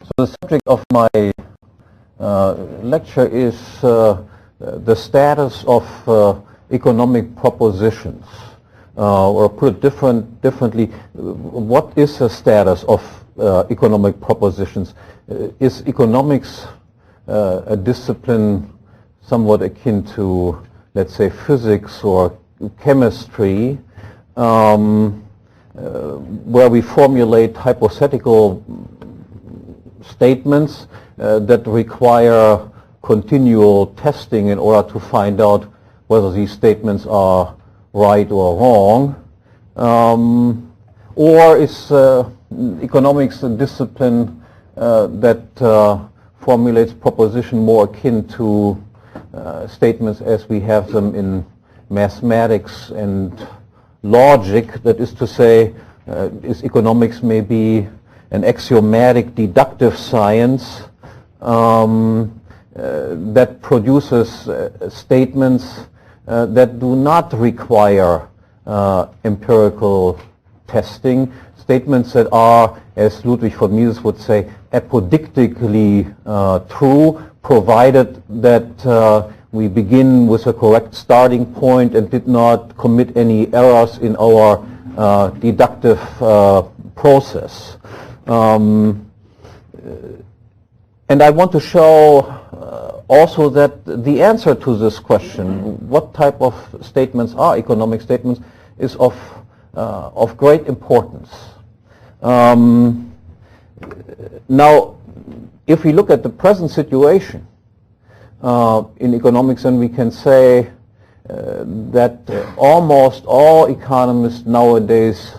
So the subject of my lecture is the status of economic propositions, or put it differently, what is the status of economic propositions? Is economics a discipline somewhat akin to, let's say, physics or chemistry, where we formulate hypothetical statements that require continual testing in order to find out whether these statements are right or wrong? Or is economics a discipline that formulates proposition more akin to statements as we have them in mathematics and logic? That is to say, is economics maybe an axiomatic deductive science that produces statements that do not require empirical testing, statements that are, as Ludwig von Mises would say, apodictically true, provided that we begin with a correct starting point and did not commit any errors in our deductive process. And I want to show also that the answer to this question, what type of statements are economic statements, is of great importance. Now, if we look at the present situation in economics, then we can say that almost all economists nowadays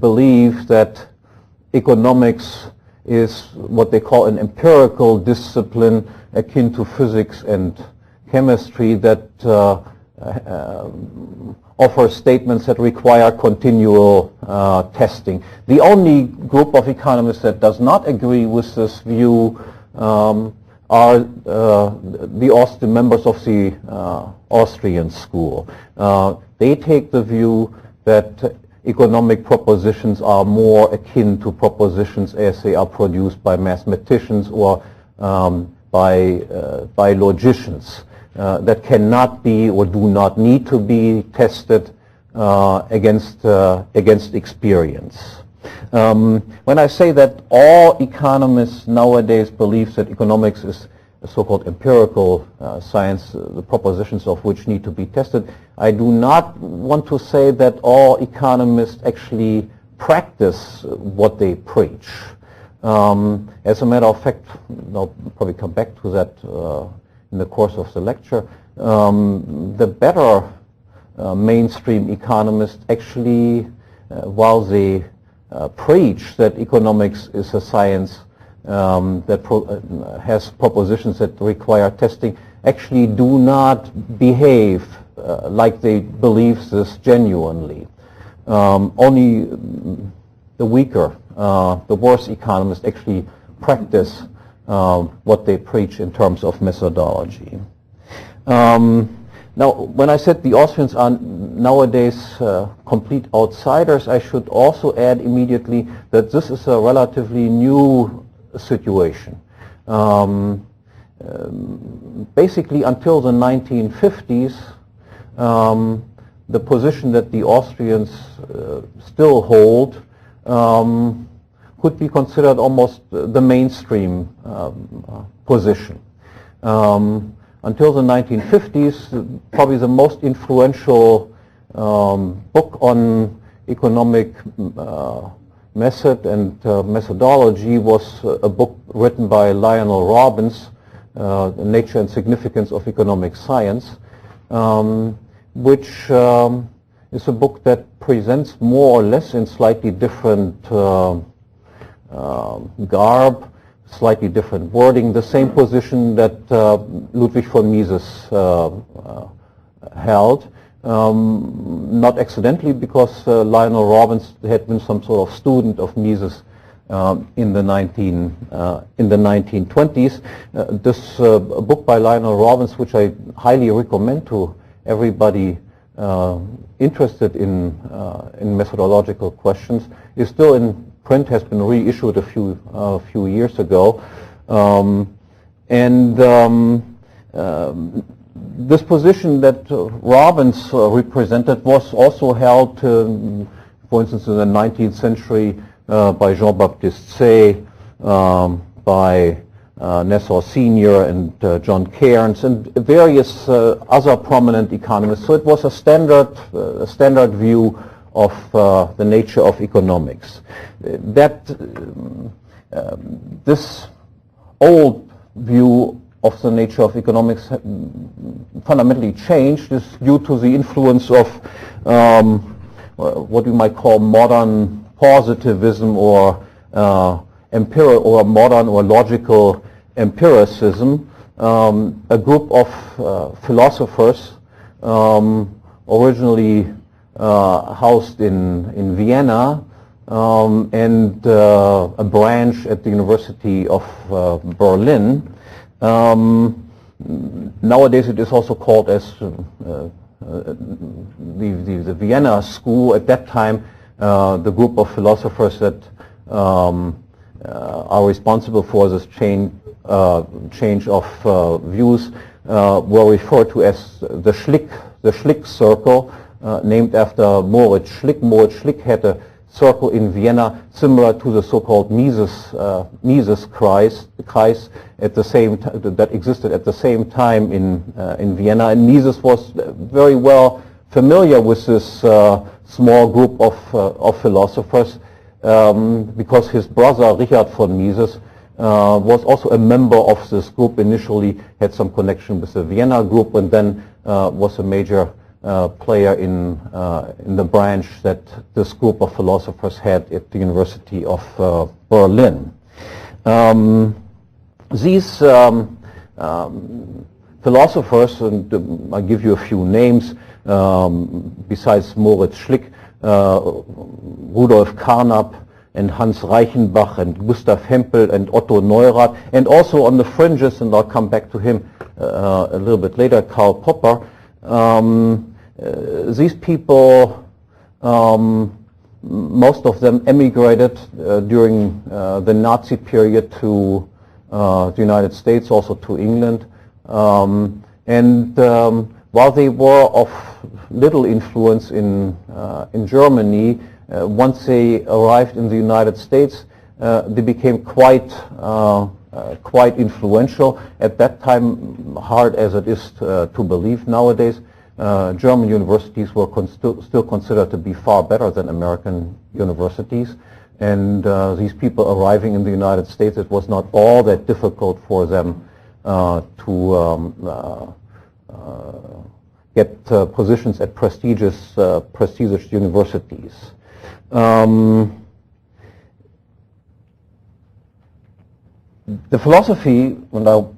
believe that economics is what they call an empirical discipline akin to physics and chemistry that offers statements that require continual testing. The only group of economists that does not agree with this view are the members of the Austrian school. They take the view that economic propositions are more akin to propositions as they are produced by mathematicians or by logicians that cannot be or do not need to be tested against experience. When I say that all economists nowadays believe that economics is a so-called empirical science, the propositions of which need to be tested, I do not want to say that all economists actually practice what they preach. As a matter of fact, I'll probably come back to that in the course of the lecture, the better mainstream economists actually, while they preach that economics is a science that has propositions that require testing, actually do not behave like they believe this genuinely. Only the weaker, the worse economists actually practice what they preach in terms of methodology. Now, when I said the Austrians are nowadays complete outsiders, I should also add immediately that this is a relatively new situation. Basically, until the 1950s, the position that the Austrians still hold could be considered almost the mainstream position. Until the 1950s, probably the most influential book on economic method and methodology was a book written by Lionel Robbins, The Nature and Significance of Economic Science, which is a book that presents more or less in slightly different garb, slightly different wording, the same position that Ludwig von Mises held. Not accidentally, because Lionel Robbins had been some sort of student of Mises in the 1920s. This book by Lionel Robbins, which I highly recommend to everybody interested in methodological questions, is still in print has been reissued a few years ago. This position that Robbins represented was also held, for instance, in the 19th century by Jean-Baptiste Say, by Nassau Sr. and John Cairns and various other prominent economists. So it was a standard view of the nature of economics. This old view of the nature of economics fundamentally changed is due to the influence of what we might call modern positivism or modern or logical empiricism. A group of philosophers originally housed in Vienna and a branch at the University of Berlin. Nowadays it is also called as the Vienna School. At that time, the group of philosophers that are responsible for this change of views were referred to as the Schlick Circle, named after Moritz Schlick. Moritz Schlick had a circle in Vienna similar to the so-called Mises Kreis at the same that existed at the same time in Vienna, and Mises was very well familiar with this small group of philosophers because his brother Richard von Mises was also a member of this group. Initially had some connection with the Vienna group, and then was a major player in the branch that this group of philosophers had at the University of Berlin. These philosophers, and I give you a few names besides Moritz Schlick, Rudolf Carnap and Hans Reichenbach and Gustav Hempel and Otto Neurath, and also on the fringes, and I'll come back to him a little bit later, Karl Popper. These people, most of them emigrated during the Nazi period to the United States, also to England. While they were of little influence in Germany, once they arrived in the United States, they became quite influential. At that time, hard as it is to believe nowadays, German universities were still considered to be far better than American universities. And these people arriving in the United States, it was not all that difficult for them to get positions at prestigious universities. The philosophy, and I'll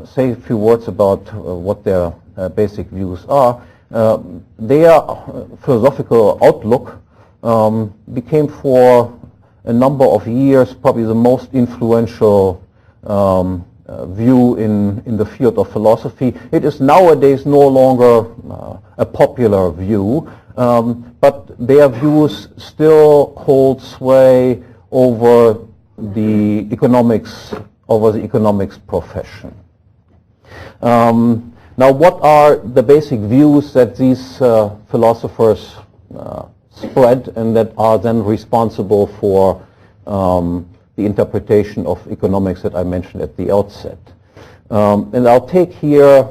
say a few words about what their basic views are, their philosophical outlook became for a number of years probably the most influential view in the field of philosophy. It is nowadays no longer a popular view, but their views still hold sway over the economics profession. Now, what are the basic views that these philosophers spread and that are then responsible for the interpretation of economics that I mentioned at the outset? And I'll take here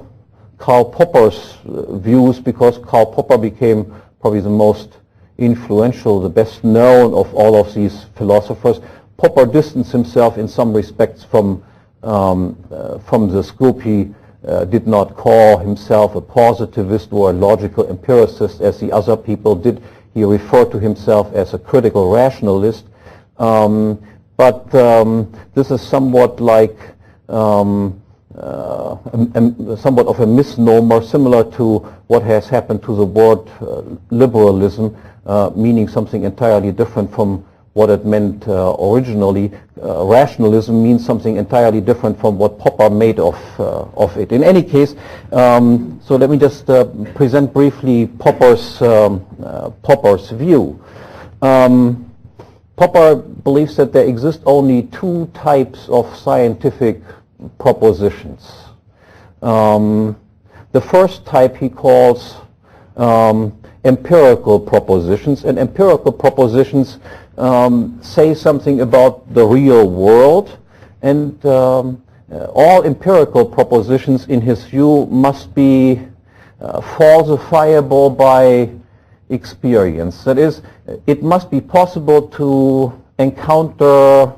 Karl Popper's views, because Karl Popper became probably the most influential, the best known of all of these philosophers. Popper distanced himself in some respects from this group. He did not call himself a positivist or a logical empiricist as the other people did. He referred to himself as a critical rationalist. But this is somewhat like somewhat of a misnomer, similar to what has happened to the word liberalism, meaning something entirely different from what it meant originally. Rationalism means something entirely different from what Popper made of it. In any case, so let me just present briefly Popper's view. Popper believes that there exist only two types of scientific propositions. The first type he calls empirical propositions, and empirical propositions say something about the real world, and all empirical propositions in his view must be falsifiable by experience. That is, it must be possible to encounter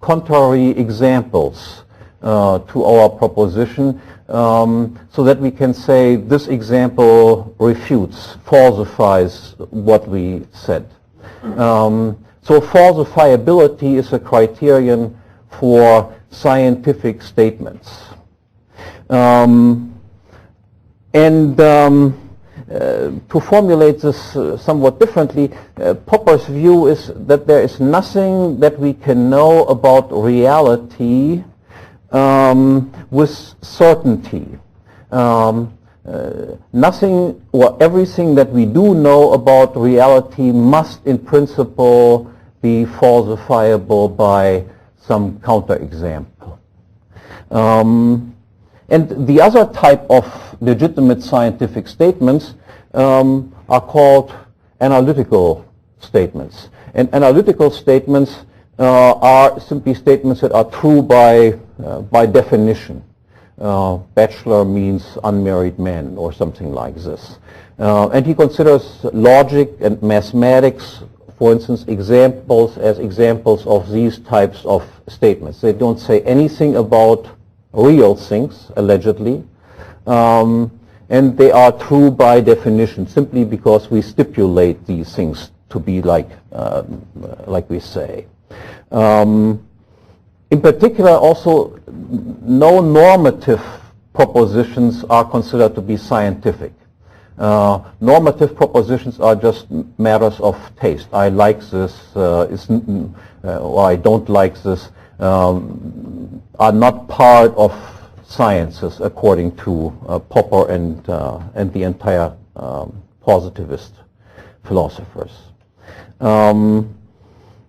contrary examples to our proposition, so that we can say this example refutes, falsifies what we said. So falsifiability is a criterion for scientific statements. To formulate this somewhat differently, Popper's view is that there is nothing that we can know about reality with certainty. Nothing or everything that we do know about reality must in principle be falsifiable by some counterexample. And the other type of legitimate scientific statements are called analytical statements. And analytical statements are simply statements that are true by definition. Bachelor means unmarried man or something like this. And he considers logic and mathematics, for instance, as examples of these types of statements. They don't say anything about real things, allegedly, and they are true by definition, simply because we stipulate these things to be like we say. In particular, also, no normative propositions are considered to be scientific. Normative propositions are just matters of taste. I like this, or I don't like this, are not part of sciences according to Popper and the entire positivist philosophers.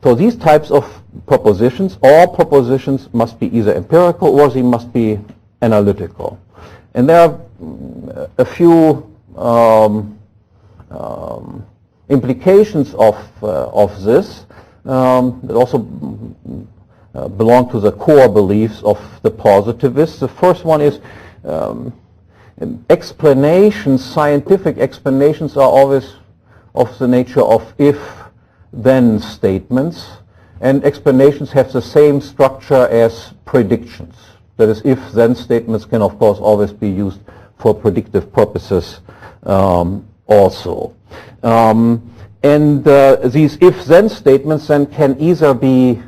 So these types of propositions, all propositions must be either empirical or they must be analytical. And there are a few implications of this that also belong to the core beliefs of the positivists. The first one is explanations, scientific explanations are always of the nature of if-then statements, and explanations have the same structure as predictions. That is, if-then statements can of course always be used for predictive purposes also. And these if-then statements then can either be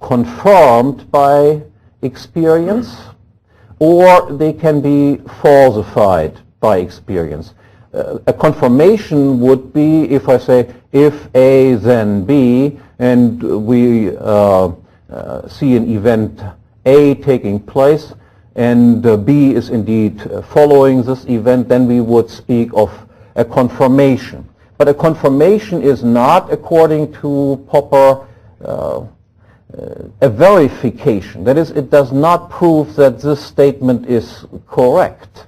confirmed by experience or they can be falsified by experience. A confirmation would be if I say if A then B and we see an event A taking place and B is indeed following this event, then we would speak of a confirmation. But a confirmation is not, according to Popper, a verification. That is, it does not prove that this statement is correct,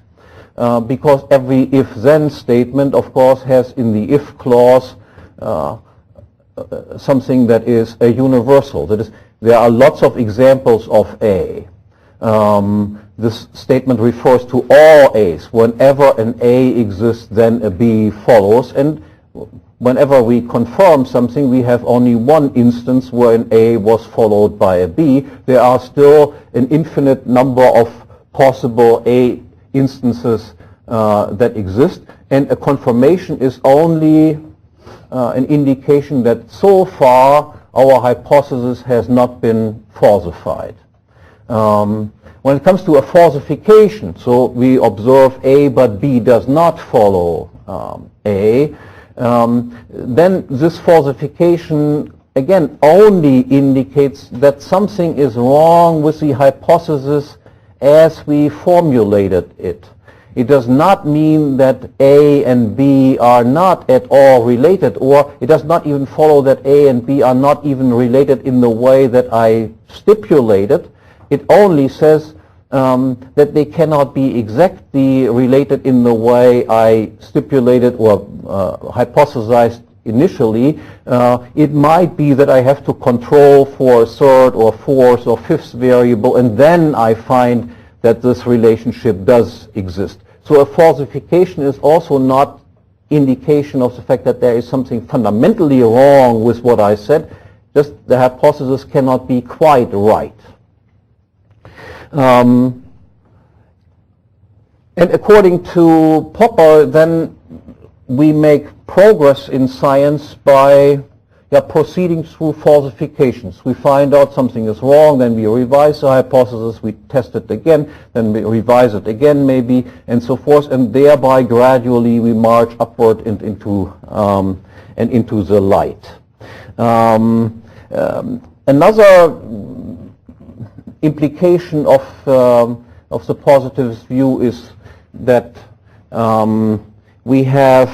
because every if-then statement, of course, has in the if clause something that is a universal. That is, there are lots of examples of A. This statement refers to all A's. Whenever an A exists, then a B follows. And whenever we confirm something, we have only one instance where an A was followed by a B. There are still an infinite number of possible A instances that exist. And a confirmation is only an indication that so far our hypothesis has not been falsified. When it comes to a falsification, so we observe A but B does not follow A, then this falsification again only indicates that something is wrong with the hypothesis as we formulated it. It does not mean that A and B are not at all related, or it does not even follow that A and B are not even related in the way that I stipulated. It only says that they cannot be exactly related in the way I stipulated or hypothesized initially. It might be that I have to control for a third or fourth or fifth variable, and then I find that this relationship does exist. So a falsification is also not indication of the fact that there is something fundamentally wrong with what I said. Just the hypothesis cannot be quite right. And according to Popper, then we make progress in science by proceeding through falsifications. We find out something is wrong, then we revise the hypothesis, we test it again, then we revise it again maybe, and so forth, and thereby gradually we march upward and into the light. Another implication of the positivist view is that we have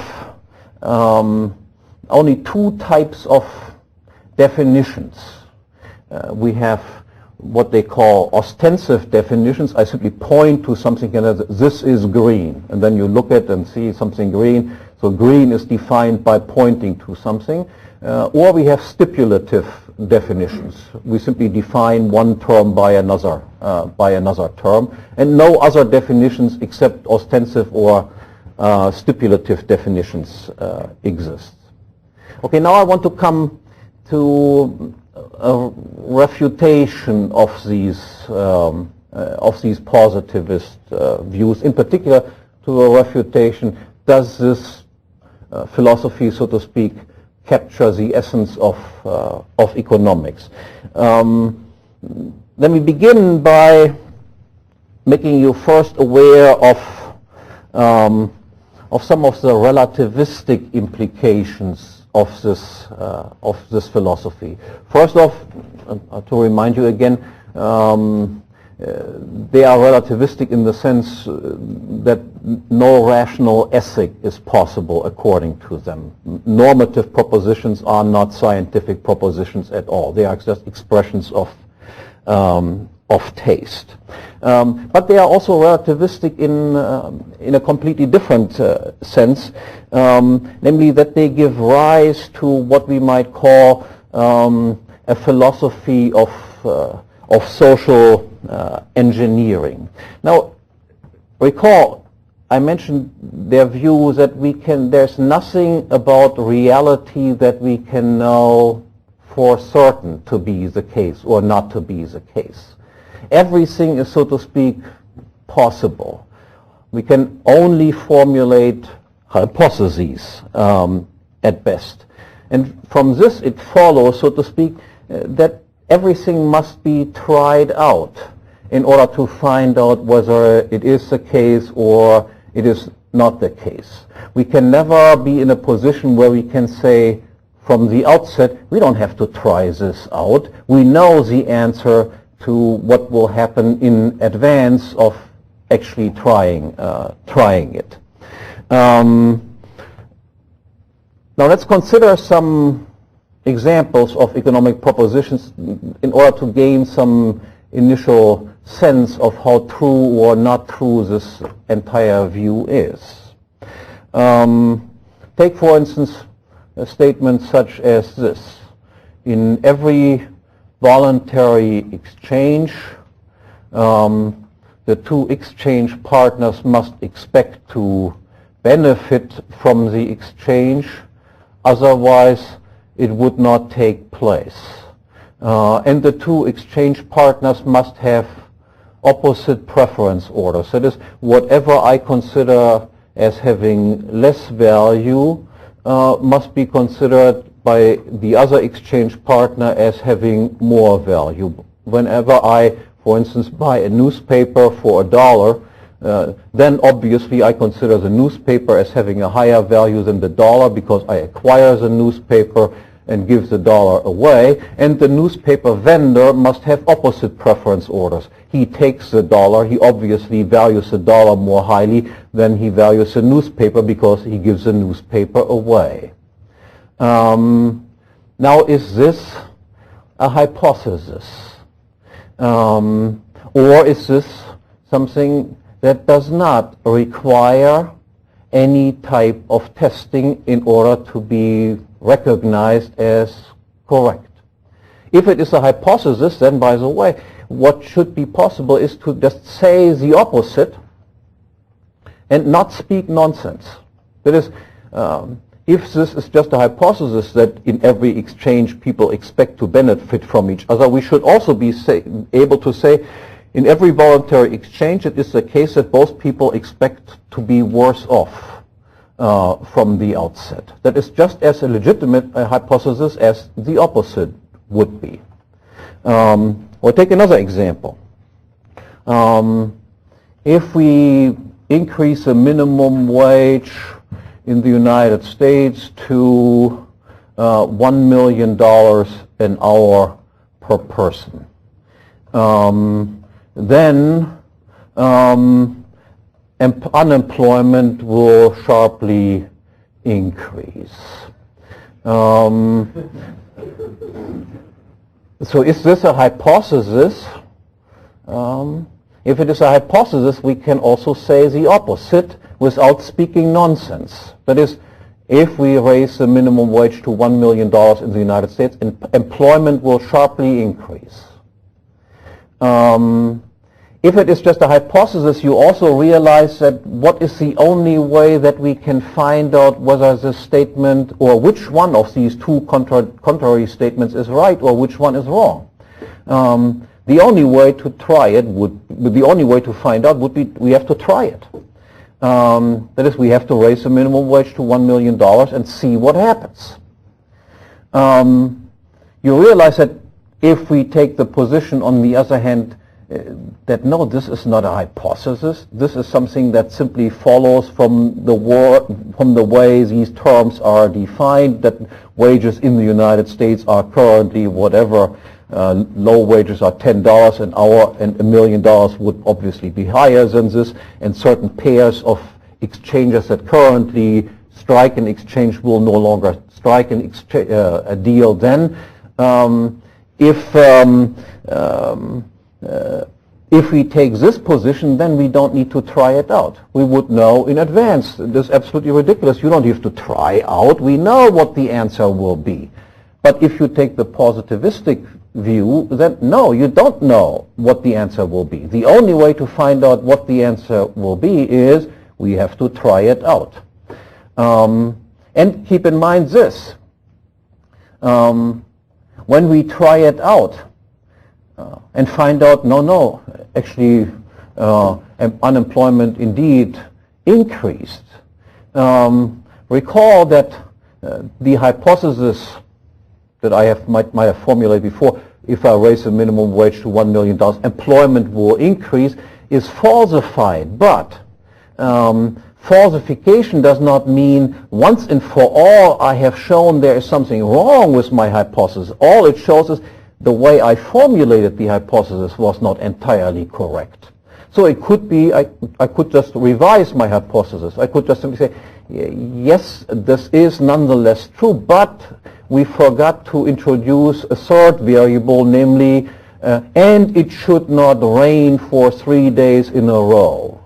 only two types of definitions. We have what they call ostensive definitions. I simply point to something and say, this is green, and then you look at and see something green. So green is defined by pointing to something. Or we have stipulative definitions. We simply define one term by another term, and no other definitions except ostensive or stipulative definitions exist. Okay, now I want to come to a refutation of these positivist views. In particular, to a refutation: does this philosophy, so to speak, capture the essence of economics? Let me begin by making you first aware of some of the relativistic implications of this philosophy. First off, to remind you again, they are relativistic in the sense that no rational ethic is possible according to them. Normative propositions are not scientific propositions at all. They are just expressions of taste. But they are also relativistic in a completely different sense, namely that they give rise to what we might call a philosophy of social engineering. Now, recall, I mentioned their view that there's nothing about reality that we can know for certain to be the case or not to be the case. Everything is, so to speak, possible. We can only formulate hypotheses at best. And from this it follows, so to speak, that everything must be tried out in order to find out whether it is the case or it is not the case. We can never be in a position where we can say from the outset, we don't have to try this out. We know the answer to what will happen in advance of actually trying it. Now let's consider some examples of economic propositions in order to gain some initial sense of how true or not true this entire view is. Take, for instance, a statement such as this: in every voluntary exchange, the two exchange partners must expect to benefit from the exchange, otherwise it would not take place. And the two exchange partners must have opposite preference orders. That is, whatever I consider as having less value must be considered by the other exchange partner as having more value. Whenever I, for instance, buy a newspaper for $1, then obviously I consider the newspaper as having a higher value than the dollar because I acquire the newspaper. and gives the dollar away, and the newspaper vendor must have opposite preference orders. He takes the dollar, he obviously values the dollar more highly than he values the newspaper because he gives the newspaper away. Now, is this a hypothesis? Or is this something that does not require any type of testing in order to be recognized as correct? If it is a hypothesis, then, by the way, what should be possible is to just say the opposite and not speak nonsense. That is, if this is just a hypothesis that in every exchange people expect to benefit from each other, we should also be able to say in every voluntary exchange it is the case that both people expect to be worse off from the outset. That is just as a legitimate hypothesis as the opposite would be. Or take another example. If we increase the minimum wage in the United States to $1 million an hour per person, then unemployment will sharply increase. So is this a hypothesis? If it is a hypothesis, we can also say the opposite without speaking nonsense. That is, if we raise the minimum wage to $1 million in the United States, employment will sharply increase. If it is just a hypothesis, you also realize that what is the only way that we can find out whether this statement or which one of these two contrary statements is right or which one is wrong. The only way to try it the only way to find out would be we have to try it. That is, we have to raise the minimum wage to $1 million and see what happens. You realize that if we take the position, on the other hand, that no, this is not a hypothesis. This is something that simply follows from the way these terms are defined, that wages in the United States are currently whatever. Low wages are $10 an hour, and $1 million would obviously be higher than this, and certain pairs of exchanges that currently strike an exchange will no longer strike a deal then. If we take this position, then we don't need to try it out. We would know in advance. This is absolutely ridiculous. You don't have to try out. We know what the answer will be. But if you take the positivistic view, then no, you don't know what the answer will be. The only way to find out what the answer will be is we have to try it out. And keep in mind this. When we try it out and find out, no, actually unemployment indeed increased, recall that the hypothesis that I might have formulated before, if I raise the minimum wage to $1 million, employment will increase, is falsified. But falsification does not mean once and for all I have shown there is something wrong with my hypothesis. All it shows is the way I formulated the hypothesis was not entirely correct. So it could be, I could just revise my hypothesis. I could just simply say, yes, this is nonetheless true, but we forgot to introduce a third variable, namely, and it should not rain for 3 days in a row.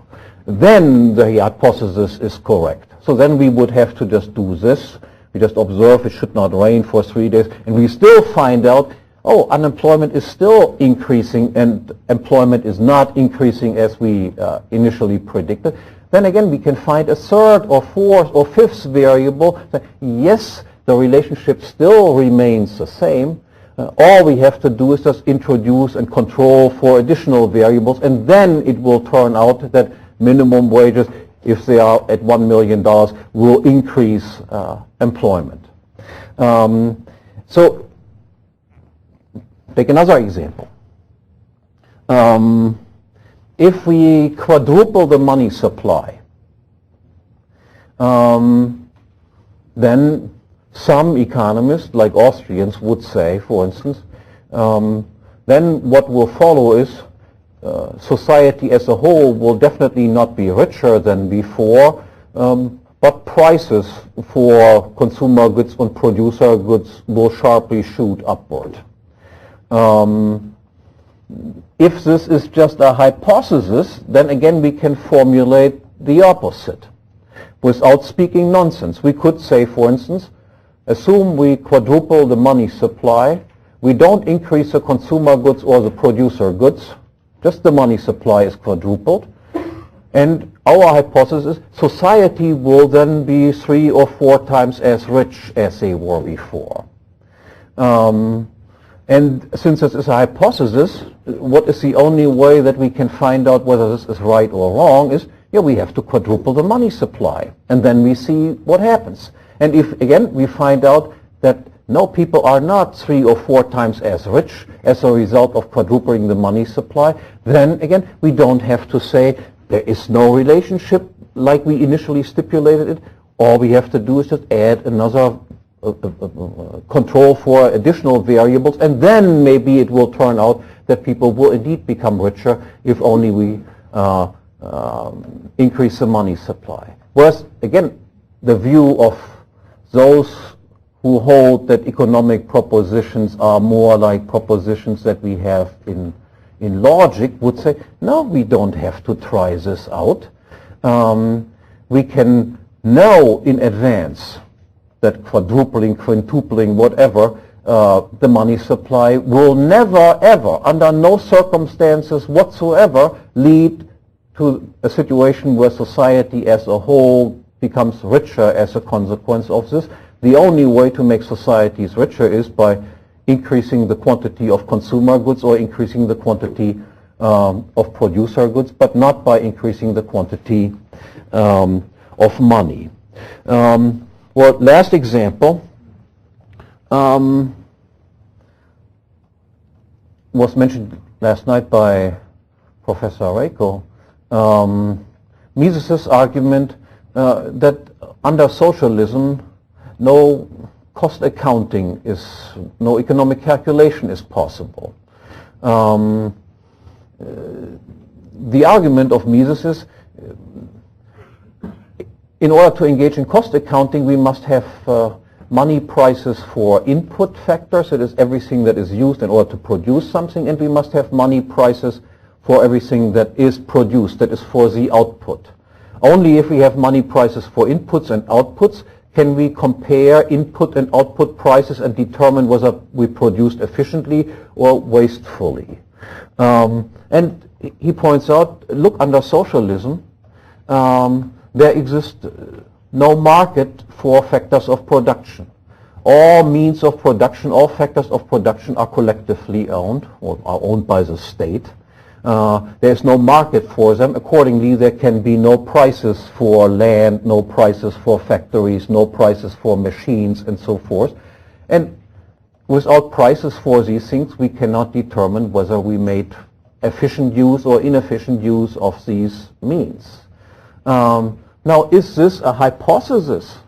Then the hypothesis is correct. So then we would have to just do this. We just observe it should not rain for 3 days, and we still find out, oh, unemployment is still increasing and employment is not increasing as we initially predicted. Then again, we can find a third or fourth or fifth variable. Yes, the relationship still remains the same. All we have to do is just introduce and control for additional variables, and then it will turn out that minimum wages, if they are at $1 million, will increase employment. So take another example. If we quadruple the money supply, then some economists, like Austrians, would say, for instance, then what will follow is society as a whole will definitely not be richer than before, but prices for consumer goods and producer goods will sharply shoot upward. If this is just a hypothesis, then again we can formulate the opposite. Without speaking nonsense, we could say, for instance, assume we quadruple the money supply, we don't increase the consumer goods or the producer goods, just the money supply is quadrupled, and our hypothesis is society will then be 3 or 4 times as rich as they were before. And since this is a hypothesis, what is the only way that we can find out whether this is right or wrong is, we have to quadruple the money supply, and then we see what happens. And if, again, we find out that no, people are not 3 or 4 times as rich as a result of quadrupling the money supply, then, again, we don't have to say there is no relationship like we initially stipulated it. All we have to do is just add another control for additional variables, and then maybe it will turn out that people will indeed become richer if only we increase the money supply. Whereas, again, the view of those who hold that economic propositions are more like propositions that we have in logic would say, no, we don't have to try this out. We can know in advance that quadrupling, quintupling, whatever, the money supply will never, ever, under no circumstances whatsoever, lead to a situation where society as a whole becomes richer as a consequence of this. The only way to make societies richer is by increasing the quantity of consumer goods or increasing the quantity of producer goods, but not by increasing the quantity of money. Well, last example was mentioned last night by Professor Reiko. Mises' argument that under socialism, no cost accounting no economic calculation is possible. The argument of Mises is, in order to engage in cost accounting, we must have money prices for input factors, that is everything that is used in order to produce something, and we must have money prices for everything that is produced, that is for the output. Only if we have money prices for inputs and outputs can we compare input and output prices and determine whether we produced efficiently or wastefully. And he points out, look, under socialism, there exists no market for factors of production. All means of production, all factors of production are collectively owned or are owned by the state. There is no market for them. Accordingly, there can be no prices for land, no prices for factories, no prices for machines, and so forth. And without prices for these things, we cannot determine whether we made efficient use or inefficient use of these means. Now, is this a hypothesis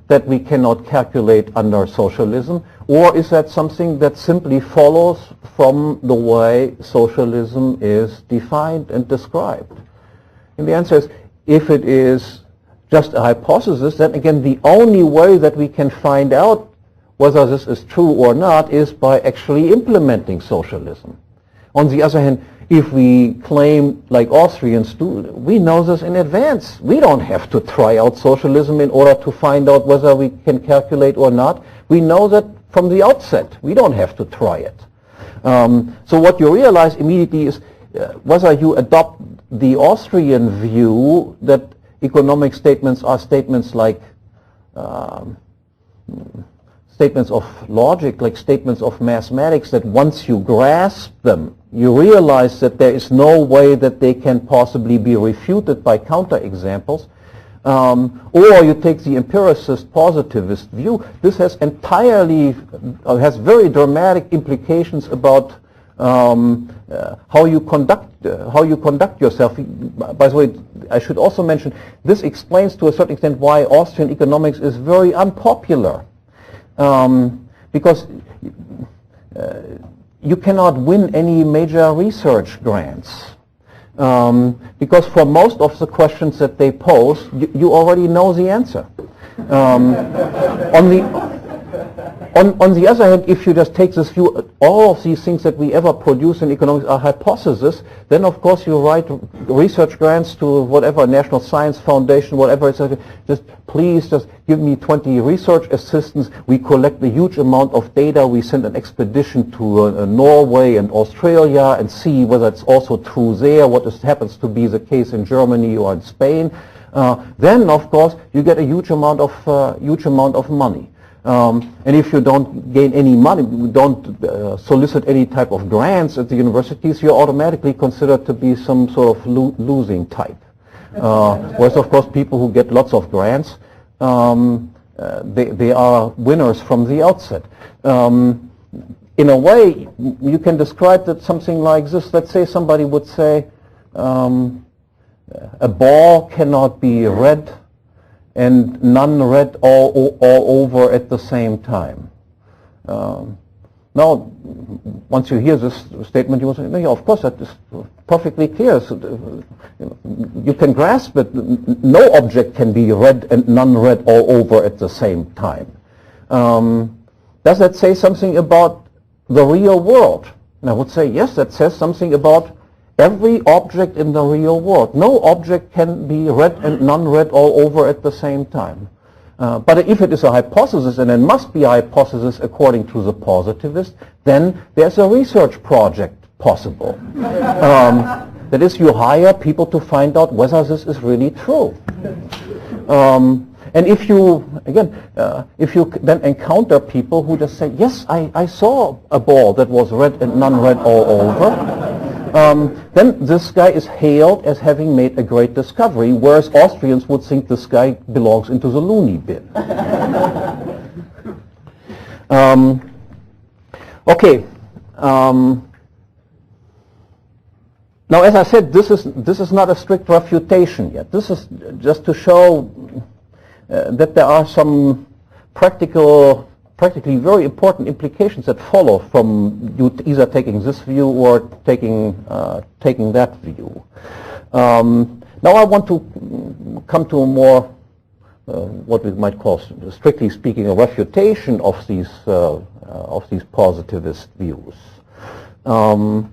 that we cannot calculate under socialism, or is that something that simply follows from the way socialism is defined and described? And the answer is, if it is just a hypothesis, then again, the only way that we can find out whether this is true or not is by actually implementing socialism. On the other hand, if we claim, like Austrians do, we know this in advance. We don't have to try out socialism in order to find out whether we can calculate or not. We know that from the outset. We don't have to try it. So what you realize immediately is whether you adopt the Austrian view that economic statements are statements like statements of logic, like statements of mathematics, that once you grasp them, you realize that there is no way that they can possibly be refuted by counterexamples, or you take the empiricist positivist view. This has has very dramatic implications about how you conduct yourself. By the way, I should also mention, this explains to a certain extent why Austrian economics is very unpopular. because you cannot win any major research grants. Because for most of the questions that they pose, you already know the answer. On the other hand, if you just take this view, all of these things that we ever produce in economics are hypotheses, then of course you write research grants to whatever National Science Foundation, whatever it's, just please just give me 20 research assistants. We collect a huge amount of data. We send an expedition to Norway and Australia and see whether it's also true there, what happens to be the case in Germany or in Spain. Then of course you get a huge amount of money. And if you don't gain any money, you don't solicit any type of grants at the universities, you're automatically considered to be some sort of losing type. Whereas, of course, people who get lots of grants, they are winners from the outset. In a way, you can describe that something like this. Let's say somebody would say, a ball cannot be red and non-red all over at the same time. Now, once you hear this statement, you will say, no, yeah, of course, that is perfectly clear. So, you can grasp it. No object can be red and non-red all over at the same time. Does that say something about the real world? And I would say, yes, that says something about every object in the real world. No object can be red and non-red all over at the same time. But if it is a hypothesis, and it must be a hypothesis according to the positivist, then there's a research project possible. That is, you hire people to find out whether this is really true. And if you, again, if you then encounter people who just say, yes, I saw a ball that was red and non-red all over, then this guy is hailed as having made a great discovery, whereas Austrians would think this guy belongs into the loony bin. Okay. Now, as I said, this is not a strict refutation yet. This is just to show that there are some practically very important implications that follow from you either taking this view or taking that view. Now I want to come to a more, what we might call, strictly speaking, a refutation of these positivist views. And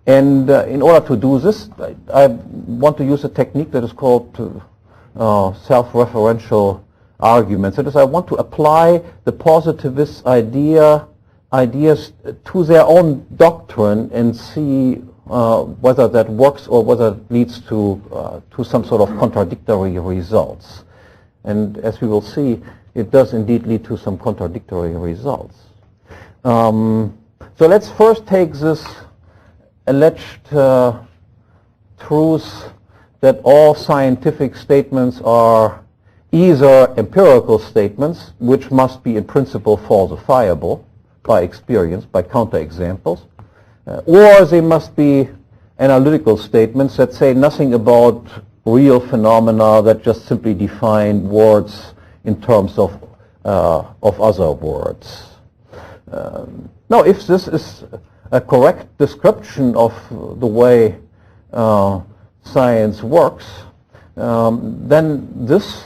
in order to do this, I want to use a technique that is called self-referential arguments. That is, I want to apply the positivist ideas to their own doctrine and see whether that works or whether it leads to some sort of contradictory results. And as we will see, it does indeed lead to some contradictory results. So let's first take this alleged truth that all scientific statements are either empirical statements, which must be in principle falsifiable by experience, by counterexamples, or they must be analytical statements that say nothing about real phenomena, that just simply define words in terms of other words. Now, if this is a correct description of the way science works, then this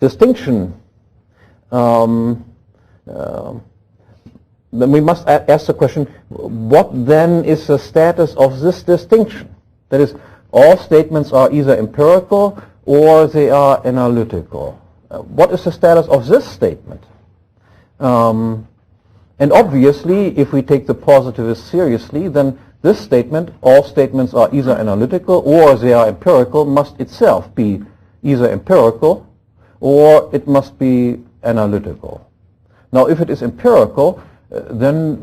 distinction, then we must ask the question, what then is the status of this distinction? That is, all statements are either empirical or they are analytical. What is the status of this statement? And obviously, if we take the positivist seriously, then this statement, all statements are either analytical or they are empirical, must itself be either empirical or it must be analytical. Now, if it is empirical, then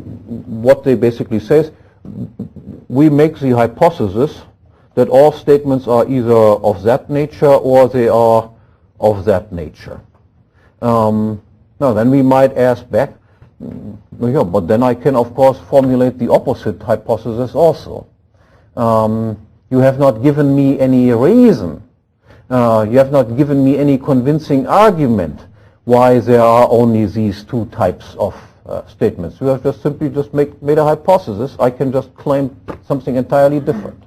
what they basically say is, we make the hypothesis that all statements are either of that nature or they are of that nature. Now, then we might ask back, yeah, but then I can, of course, formulate the opposite hypothesis also. You have not given me any reason You have not given me any convincing argument why there are only these two types of statements. You have just simply made a hypothesis. I can just claim something entirely different.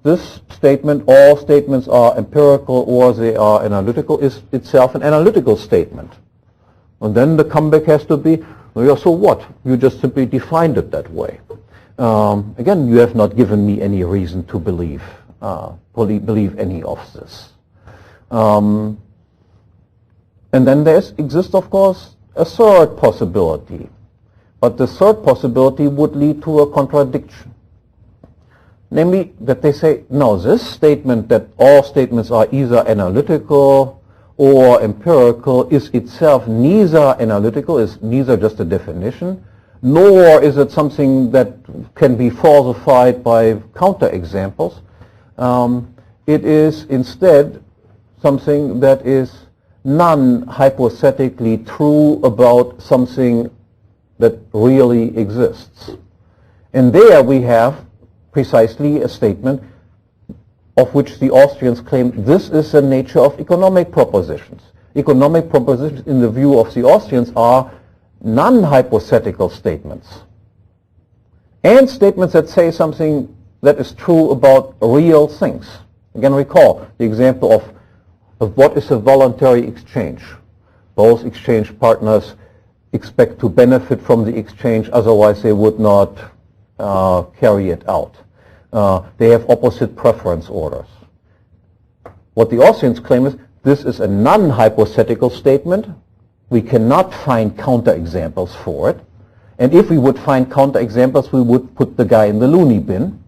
This statement, all statements are empirical or they are analytical, is itself an analytical statement. And then the comeback has to be, well, yeah, so what? You just simply defined it that way. Again, you have not given me any reason to believe any of this. And then there exists, of course, a third possibility. But the third possibility would lead to a contradiction. Namely, that they say, no, this statement that all statements are either analytical or empirical is itself neither analytical, is neither just a definition, nor is it something that can be falsified by counterexamples. It is instead something that is non-hypothetically true about something that really exists. And there we have precisely a statement of which the Austrians claim this is the nature of economic propositions. Economic propositions, in the view of the Austrians, are non-hypothetical statements. And statements that say something that is true about real things. Again, recall the example of what is a voluntary exchange. Both exchange partners expect to benefit from the exchange, otherwise they would not carry it out. They have opposite preference orders. What the Austrians claim is this is a non-hypothetical statement. We cannot find counterexamples for it. And if we would find counterexamples, we would put the guy in the loony bin.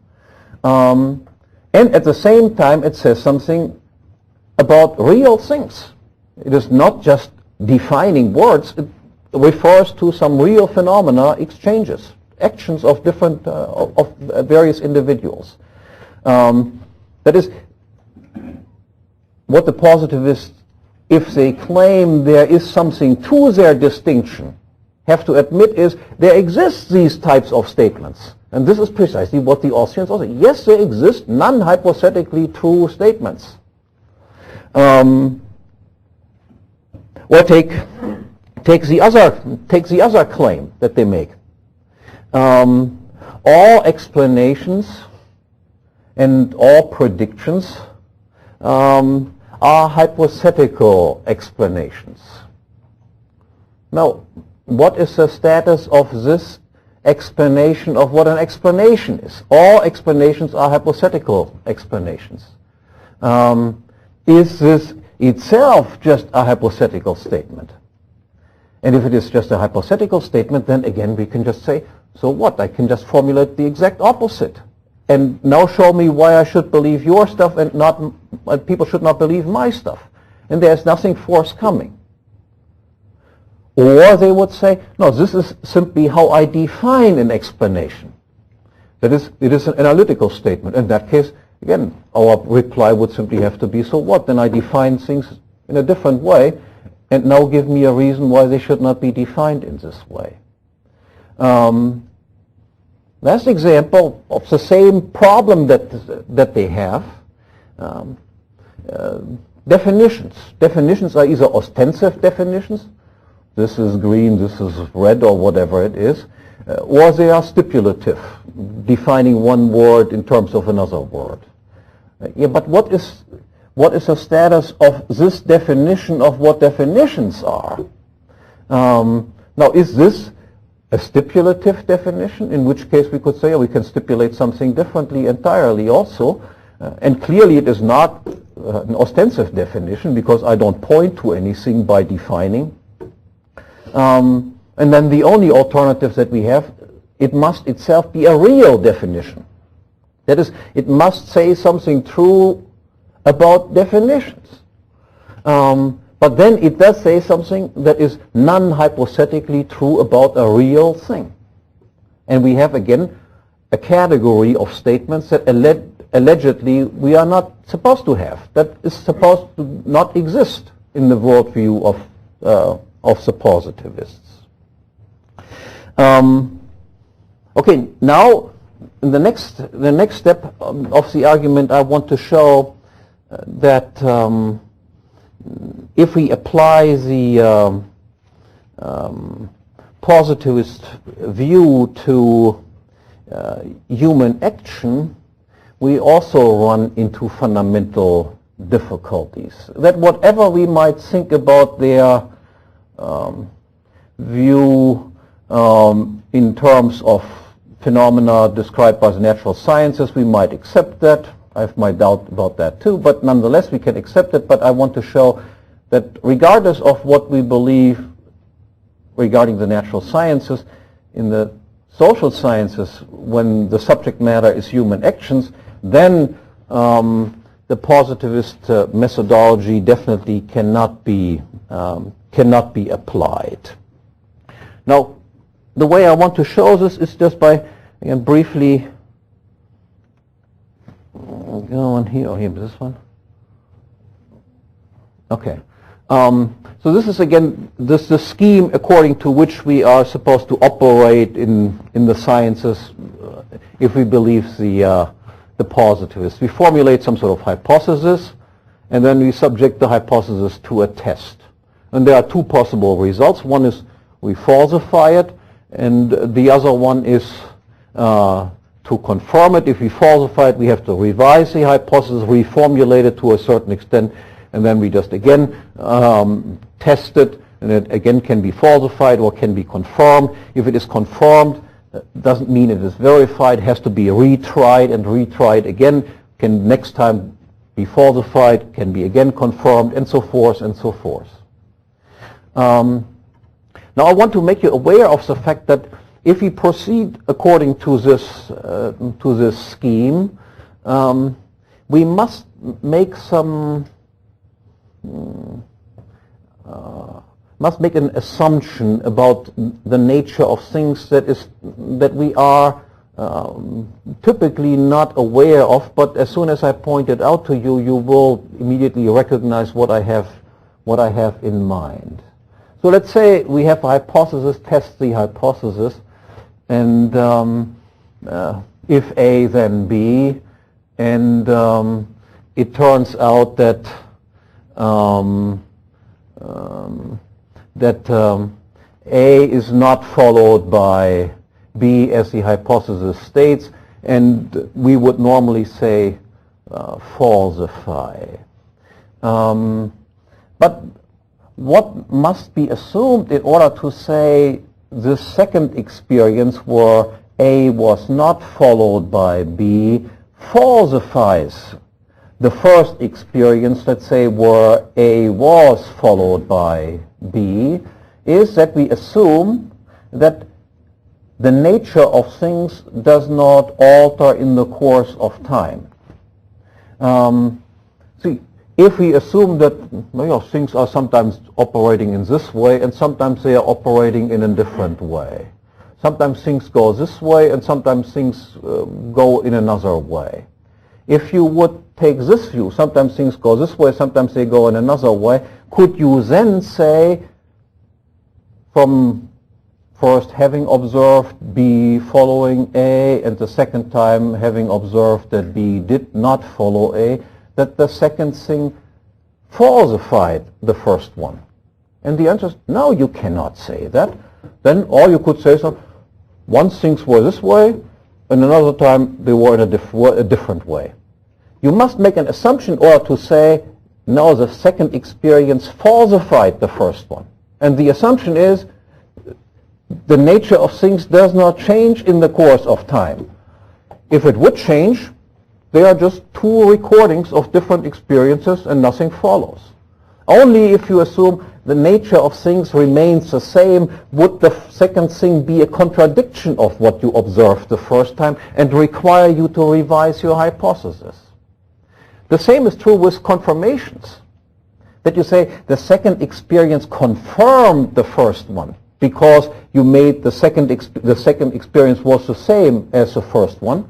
And at the same time, it says something about real things. It is not just defining words. It refers to some real phenomena, exchanges, actions of different, of various individuals. That is, what the positivists, if they claim there is something to their distinction, have to admit is there exist these types of statements. And this is precisely what the Austrians also say. Yes, there exist non-hypothetically true statements. Or take the other claim that they make. All explanations and all predictions are hypothetical explanations. Now, what is the status of this explanation of what an explanation is? All explanations are hypothetical explanations. Is this itself just a hypothetical statement? And if it is just a hypothetical statement, then again we can just say, so what? I can just formulate the exact opposite. And now show me why I should believe your stuff and people should not believe my stuff. And there's nothing forthcoming. Or they would say, no, this is simply how I define an explanation. That is, it is an analytical statement. In that case, again, our reply would simply have to be, so what? Then I define things in a different way, and now give me a reason why they should not be defined in this way. Last example of the same problem that they have, definitions. Definitions are either ostensive definitions, this is green, this is red, or whatever it is, or they are stipulative, defining one word in terms of another word. Yeah, but what is the status of this definition of what definitions are? Now, is this a stipulative definition, in which case we could say, oh, we can stipulate something differently entirely also, and clearly it is not an ostensive definition because I don't point to anything by defining. And then the only alternative that we have, it must itself be a real definition. That is, it must say something true about definitions. But then it does say something that is non-hypothetically true about a real thing. And we have, again, a category of statements that allegedly we are not supposed to have, that is supposed to not exist in the worldview of the positivists. Okay, now in the next step of the argument, I want to show that if we apply the positivist view to human action, we also run into fundamental difficulties. That whatever we might think about their view in terms of phenomena described by the natural sciences, we might accept that. I have my doubt about that too, but nonetheless we can accept it. But I want to show that regardless of what we believe regarding the natural sciences, in the social sciences, when the subject matter is human actions, then the positivist methodology definitely cannot be applied. Now, the way I want to show this is just by, again, briefly go on here, or here, this one. Okay. So this is again the scheme according to which we are supposed to operate in the sciences if we believe the positivists. We formulate some sort of hypothesis, and then we subject the hypothesis to a test. And there are two possible results. One is we falsify it, and the other one is to confirm it. If we falsify it, we have to revise the hypothesis, reformulate it to a certain extent, and then we just again test it, and it again can be falsified or can be confirmed. If it is confirmed, doesn't mean it is verified. It has to be retried and retried again. Can next time be falsified, can be again confirmed, and so forth and so forth. Now I want to make you aware of the fact that if we proceed according to this scheme, we must make some an assumption about the nature of things that we are typically not aware of, but as soon as I point it out to you, you will immediately recognize what I have in mind. So let's say we have a hypothesis, test the hypothesis, and if A then B, and it turns out that A is not followed by B as the hypothesis states, and we would normally say falsify. But what must be assumed in order to say the second experience where A was not followed by B falsifies the first experience, let's say, where A was followed by B, is that we assume that the nature of things does not alter in the course of time. If we assume that things are sometimes operating in this way and sometimes they are operating in a different way. Sometimes things go this way and sometimes things go in another way. If you would take this view, sometimes things go this way, sometimes they go in another way, could you then say, from first having observed B following A and the second time having observed that B did not follow A, that the second thing falsified the first one? And the answer is, no, you cannot say that. Then all you could say is, once things were this way, and another time they were in a different way. You must make an assumption in order to say, no, the second experience falsified the first one. And the assumption is, the nature of things does not change in the course of time. If it would change, they are just two recordings of different experiences and nothing follows. Only if you assume the nature of things remains the same would the second thing be a contradiction of what you observed the first time and require you to revise your hypothesis. The same is true with confirmations. That you say the second experience confirmed the first one because you made the second experience was the same as the first one,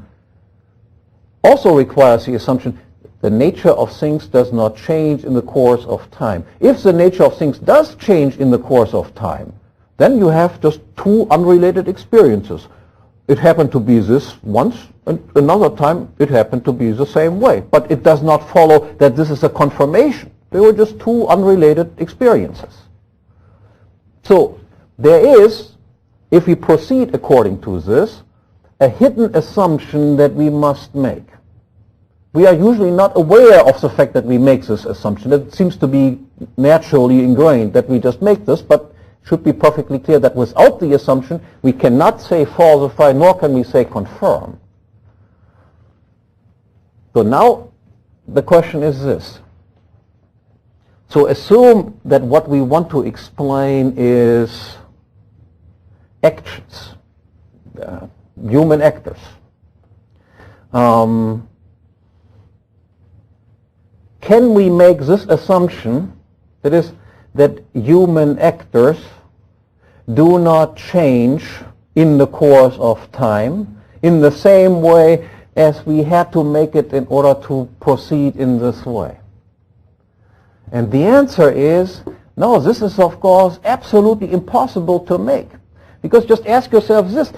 also requires the assumption the nature of things does not change in the course of time. If the nature of things does change in the course of time, then you have just two unrelated experiences. it happened to be this once, and another time it happened to be the same way. But it does not follow that this is a confirmation. They were just two unrelated experiences. So there is, if we proceed according to this, a hidden assumption that we must make. We are usually not aware of the fact that we make this assumption. It seems to be naturally ingrained that we just make this, but it should be perfectly clear that without the assumption, we cannot say falsify, nor can we say confirm. So now the question is this. So assume that what we want to explain is actions, human actors. Can we make this assumption, that is, that human actors do not change in the course of time in the same way as we had to make it in order to proceed in this way? And the answer is, no, this is of course absolutely impossible to make. Because just ask yourself this,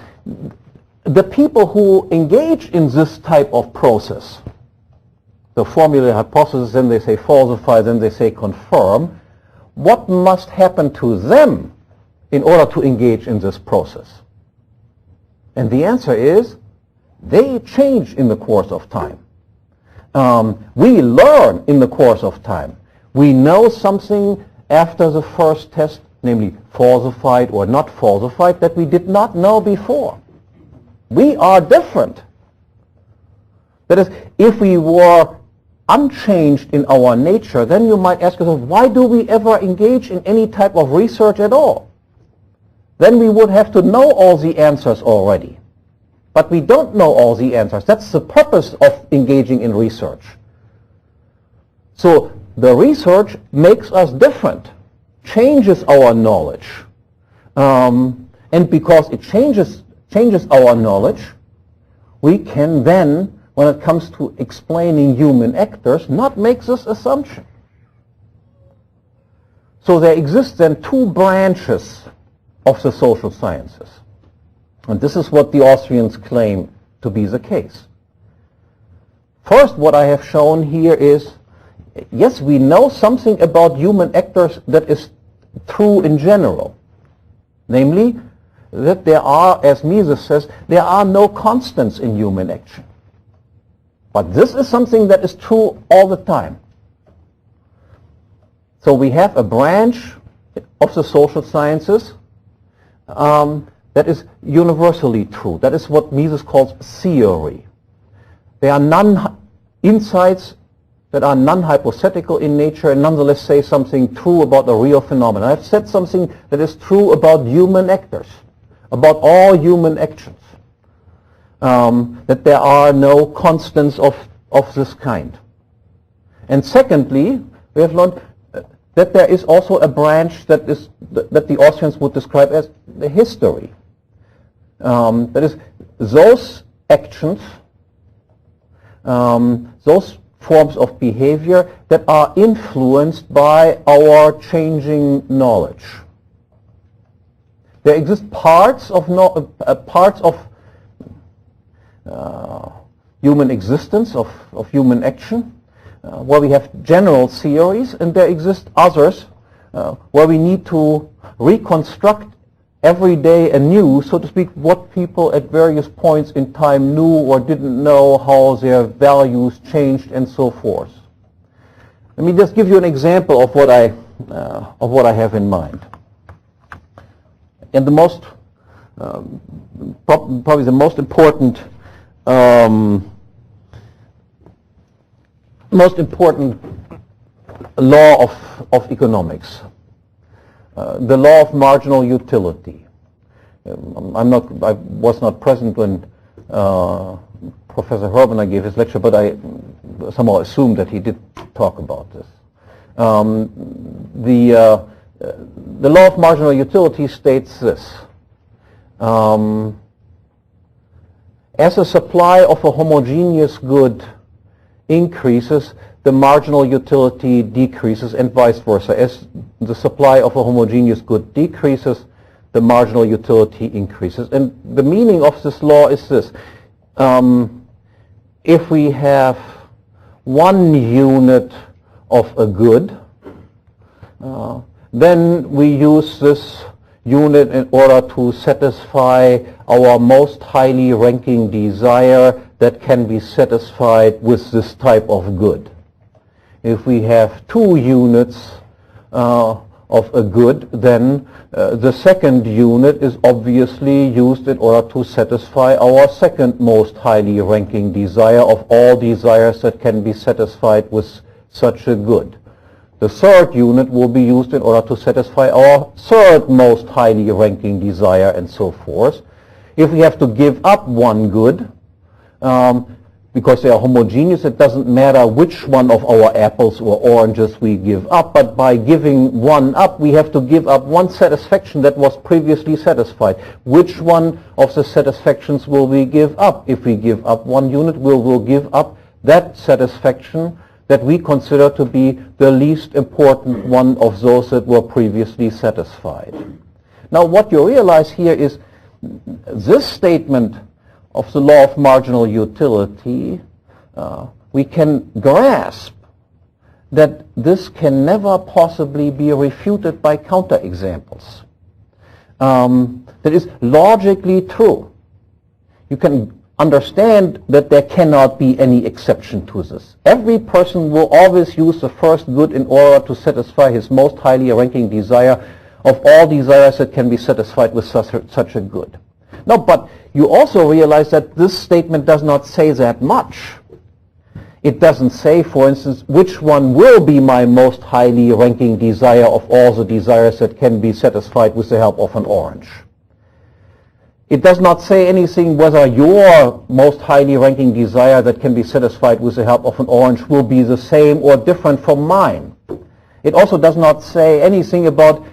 the people who engage in this type of process, the formulate hypothesis, then they say falsify, then they say confirm, what must happen to them in order to engage in this process? And the answer is, they change in the course of time. We learn in the course of time. We know something after the first test, namely falsified or not falsified, that we did not know before. We are different. That is, if we were unchanged in our nature, then you might ask yourself, why do we ever engage in any type of research at all? Then we would have to know all the answers already. But we don't know all the answers. That's the purpose of engaging in research. So the research makes us different, changes our knowledge. And because it changes our knowledge, we can then, when it comes to explaining human actors, not make this assumption. So there exist then two branches of the social sciences. And this is what the Austrians claim to be the case. First, what I have shown here is, yes, we know something about human actors that is true in general. Namely, that there are, as Mises says, there are no constants in human action. But this is something that is true all the time. So we have a branch of the social sciences that is universally true. That is what Mises calls theory. There are insights that are non-hypothetical in nature and nonetheless say something true about a real phenomenon. I've said something that is true about human actors, about all human actions. That there are no constants of this kind. And secondly, we have learned that there is also a branch that the Austrians would describe as the history. That is, those actions, those forms of behavior that are influenced by our changing knowledge. There exist parts of human existence, of human action, where we have general theories, and there exist others where we need to reconstruct every day anew, so to speak, what people at various points in time knew or didn't know, how their values changed, and so forth. Let me just give you an example of what I have in mind. And the most, probably the most important law of economics, the law of marginal utility. I was not present when Professor Hermann gave his lecture, but I somehow assumed that he did talk about this. The law of marginal utility states this. As the supply of a homogeneous good increases, the marginal utility decreases, and vice versa. As the supply of a homogeneous good decreases, the marginal utility increases. And the meaning of this law is this. If we have 1 unit of a good, then we use this unit in order to satisfy our most highly ranking desire that can be satisfied with this type of good. If we have 2 units of a good, then the second unit is obviously used in order to satisfy our second most highly ranking desire of all desires that can be satisfied with such a good. The third unit will be used in order to satisfy our third most highly ranking desire, and so forth. If we have to give up one good, because they are homogeneous, it doesn't matter which one of our apples or oranges we give up, but by giving one up, we have to give up one satisfaction that was previously satisfied. Which one of the satisfactions will we give up? If we give up one unit, we will give up that satisfaction that we consider to be the least important one of those that were previously satisfied. Now, what you realize here is this statement of the law of marginal utility, we can grasp that this can never possibly be refuted by counterexamples. That is logically true. You can understand that there cannot be any exception to this. Every person will always use the first good in order to satisfy his most highly ranking desire of all desires that can be satisfied with such a good. No, but you also realize that this statement does not say that much. It doesn't say, for instance, which one will be my most highly ranking desire of all the desires that can be satisfied with the help of an orange. It does not say anything whether your most highly ranking desire that can be satisfied with the help of an orange will be the same or different from mine. It also does not say anything about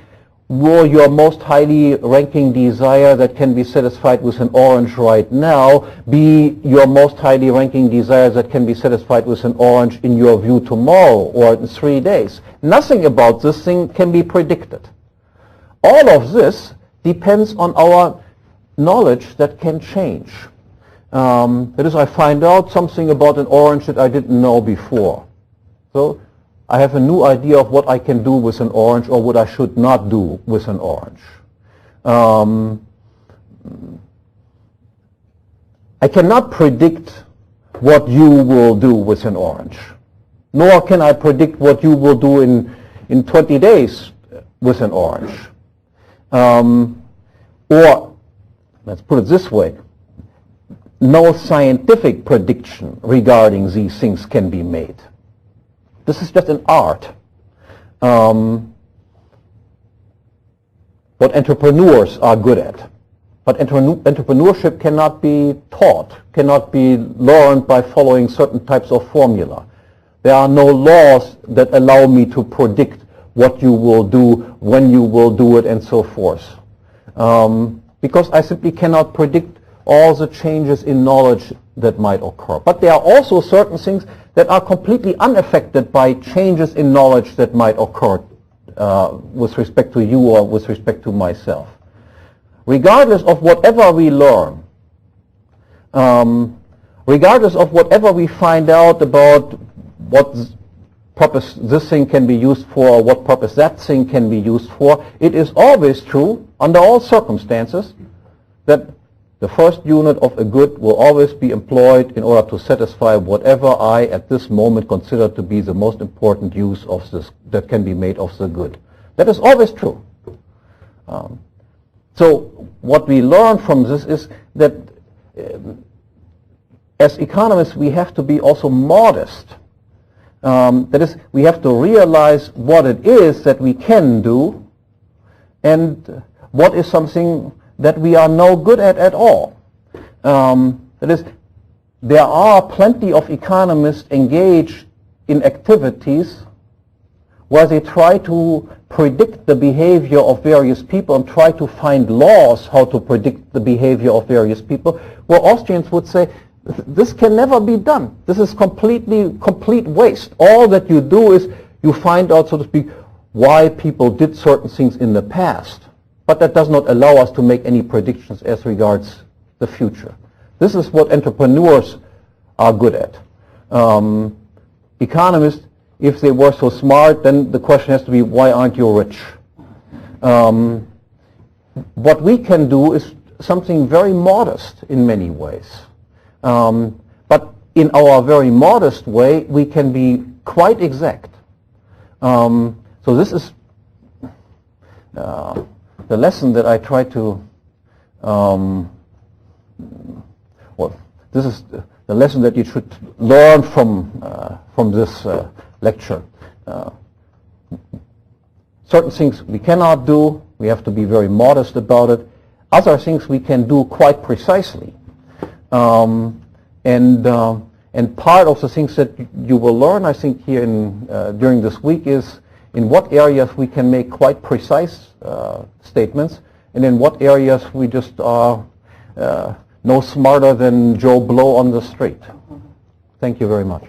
will your most highly ranking desire that can be satisfied with an orange right now be your most highly ranking desire that can be satisfied with an orange in your view tomorrow or in 3 days. Nothing about this thing can be predicted. All of this depends on our knowledge that can change. That is, I find out something about an orange that I didn't know before. So I have a new idea of what I can do with an orange or what I should not do with an orange. I cannot predict what you will do with an orange, nor can I predict what you will do in 20 days with an orange. Or, let's put it this way, no scientific prediction regarding these things can be made. This is just an art. What entrepreneurs are good at. But entrepreneurship cannot be taught, cannot be learned by following certain types of formula. There are no laws that allow me to predict what you will do, when you will do it, and so forth. Because I simply cannot predict all the changes in knowledge that might occur. But there are also certain things that are completely unaffected by changes in knowledge that might occur with respect to you or with respect to myself. Regardless of whatever we learn, regardless of whatever we find out about what purpose this thing can be used for or what purpose that thing can be used for, it is always true, under all circumstances, that the first unit of a good will always be employed in order to satisfy whatever I at this moment consider to be the most important use of this that can be made of the good. That is always true. So what we learn from this is that as economists we have to be also modest. That is, we have to realize what it is that we can do and what is something that we are no good at all. That is, there are plenty of economists engaged in activities where they try to predict the behavior of various people and try to find laws how to predict the behavior of various people, where Austrians would say, this can never be done. This is complete waste. All that you do is you find out, so to speak, why people did certain things in the past. but that does not allow us to make any predictions as regards the future. This is what entrepreneurs are good at. Economists, if they were so smart, then the question has to be, why aren't you rich? What we can do is something very modest in many ways. But in our very modest way, we can be quite exact. So this is the lesson that I try to, this is the lesson that you should learn from this lecture. Certain things we cannot do, we have to be very modest about it. Other things we can do quite precisely. And part of the things that you will learn, I think, here during this week is in what areas we can make quite precise statements, and in what areas we just are no smarter than Joe Blow on the street. Thank you very much.